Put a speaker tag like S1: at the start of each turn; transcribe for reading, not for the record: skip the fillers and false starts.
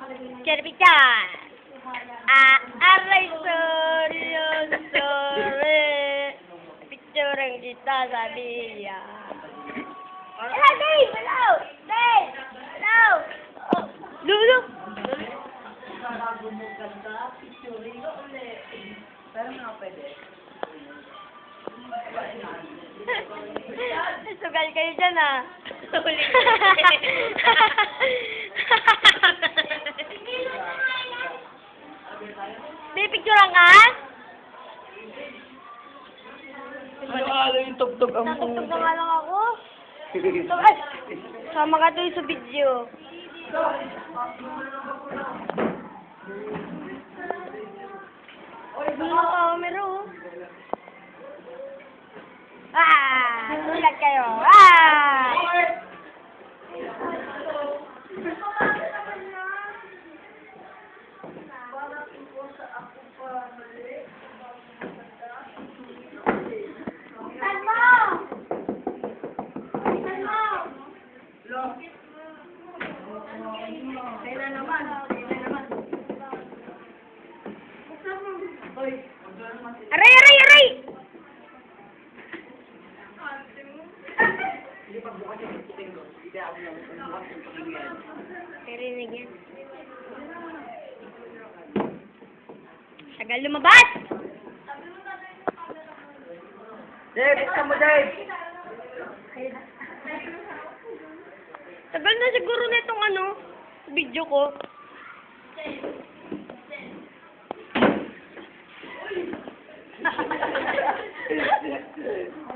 S1: Cherpitan. Aray, sorry. Picture kita sabi niya. Hello, Dave! Hello! Dave! Hello! Oh, Lulu! Sugal kayo dyan, ah. Huli. May picturean ka?
S2: Ano yung tugtog ang
S1: Natugtog na nga lang ako. Ay, sama ka doon sa video. Mga camera, oh. Sulat kayo. Aray, aray, aray! Narinig yan. Tagal lumabas!
S2: Dave, isa mo, Dave!
S1: Tagal na siguro na itong video ko.